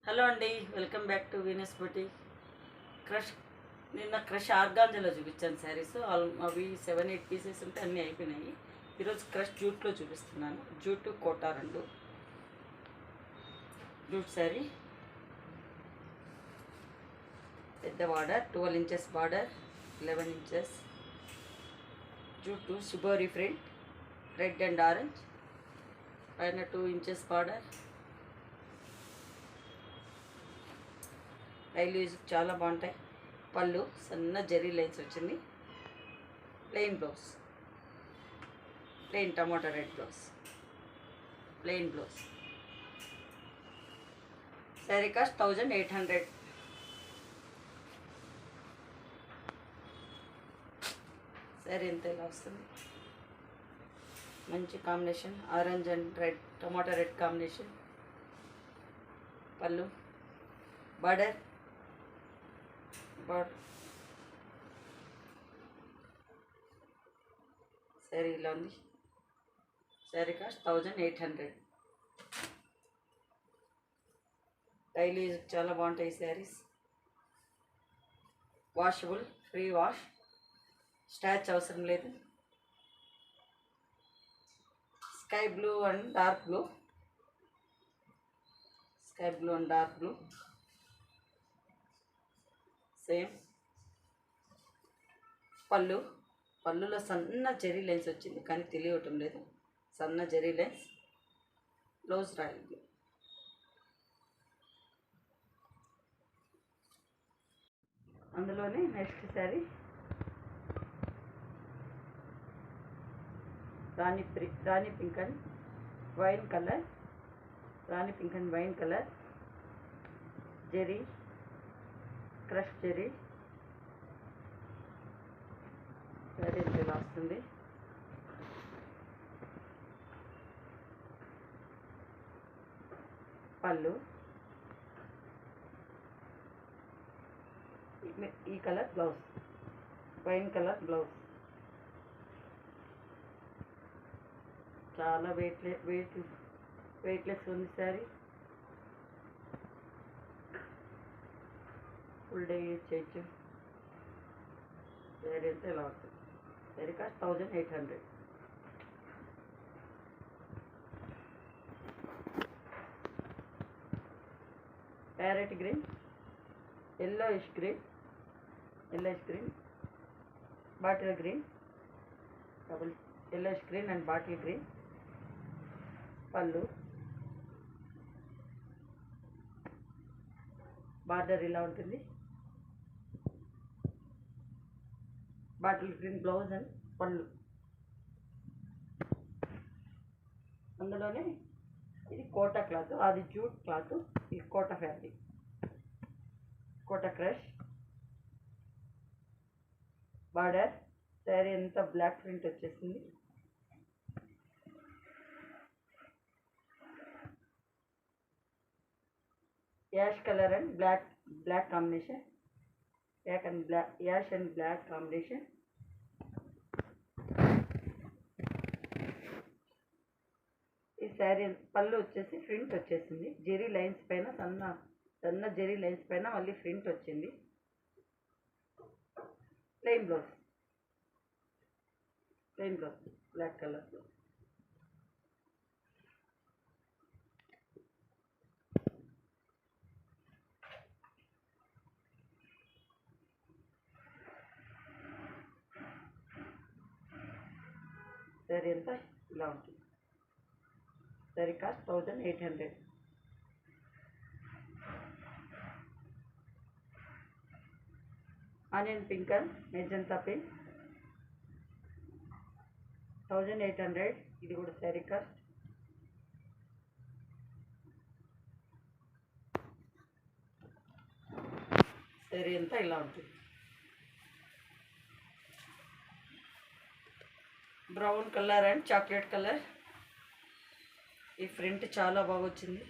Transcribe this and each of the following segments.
Hello అండి, welcome back to Venus buti. Crush నిన్న crush ఆర్గాంజాలో చూపించాను శారీస్. అవి 7-8 పీసెస్ ఉంటే అన్నీ అయిపోయినాయి. ఈరోజు క్రష్ జూట్లో చూపిస్తున్నాను. జూటు కోటా రెండు జూట్ శారీ, పెద్ద border 12 inches border, 11 inches jute shibori print, red and orange, పైన 2 ఇంచెస్ బార్డర్. డైలీ యూజ్ చాలా బాగుంటాయి. పళ్ళు సన్న జరీ లైన్స్ వచ్చింది. Plain blouse, plain tomato red blouse, plain blouse. Sari cost 1800. Sari ఎంత ఇలా వస్తుంది. మంచి combination, orange and red, tomato red combination. పళ్ళు, బార్డర్ శారీ ఇలా ఉంది. శారీ కాస్ట్ 1800. డైలీ యూజ్ చాలా బాగుంటాయి saris. Washable, free wash, starch అవసరం లేదు. Sky blue and dark blue, sky blue and dark blue same. పళ్ళులో సన్న జరీ లైన్స్ వచ్చింది కానీ తెలియటం లేదు. సన్న జరీ లైన్స్. Blouse royal blue. అందులోనే next sari rani pink and wine colour, rani pink and wine colour, జెరీ, క్రష్ జెరీ. శారీ ఇలా వస్తుంది. పళ్ళు ఈ colour blouse, wine colour blouse. చాలా వెయిట్లెస్ ఉంది శారీ. ఫుల్ డే యూజ్ చేయొచ్చు. శారీ అంతా ఇలా ఉంటుంది. Sari cost 1800. Parrot green, yellowish green, bottle green, double yellowish green and bottle green. పళ్ళు, బార్డర్ ఇలా ఉంటుంది. బాటిల్ గ్రీన్ బ్లౌజ్ అండ్ పళ్ళు. అందులోనే ఇది కోటా క్లాత్, అది జూట్ క్లాత్, ఇది Kota fabric, Kota crush. Border, sari అంతా బ్లాక్ ప్రింట్ వచ్చేసింది. Ash colour and black combination, ash and black combination. ఈ శారీ పళ్ళు వచ్చేసి ప్రింట్ వచ్చేసింది. జెరీ లైన్స్ పైన సన్న జెరీ లైన్స్ పైన మళ్ళీ ప్రింట్ వచ్చింది. Plain blouse, black colour. Sari అంతా ఇలా ఉంటుంది. Sari cost 1800. Onion pink and magenta pink, 1800. ఇది కూడా శారీ కాస్ట్. శారీ అంతా ఇలా ఉంటుంది. Brown colour and chocolate colour. ఈ ప్రింట్ చాలా బాగా వచ్చింది.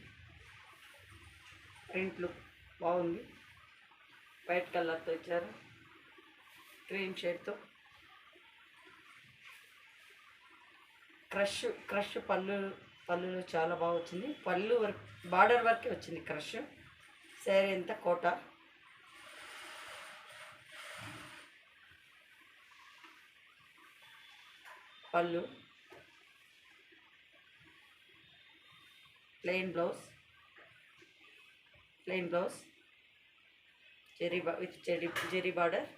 ప్రింట్ లుక్ బాగుంది. వైట్ కలర్తో ఇచ్చారు, క్రీమ్ షేడ్తో. క్రష్ పళ్ళు చాలా బాగా వచ్చింది. పళ్ళు వర్క్ బార్డర్ వర్కే వచ్చింది క్రష్. శారీ అంతా కోట, పళ్ళు, plain blouse with zari border,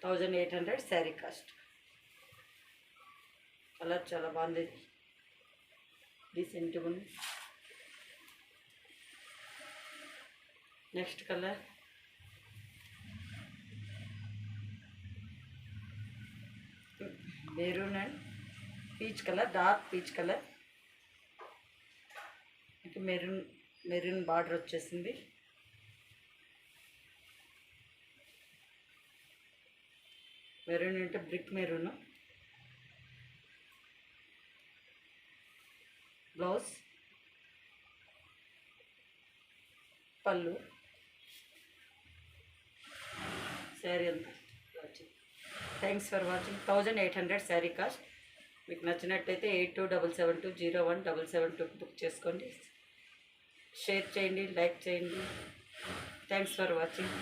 1800 sari cost. Colour చాలా బాగుంది, డీసెంట్గా ఉంది. Next colour maroon and peach colour, dark peach colour. ఇక మెరూన్ బార్డర్ వచ్చేసింది. మెరూన్ అంటే బ్రిక్ మెరూన్. బ్లౌజ్, పళ్ళు, శారీ అంతా. Thanks for watching. 1800 sari cost. మీకు నచ్చినట్టయితే 8277201772 బుక్ చేసుకోండి. షేర్ చేయండి, లైక్ చేయండి. Thanks for watching.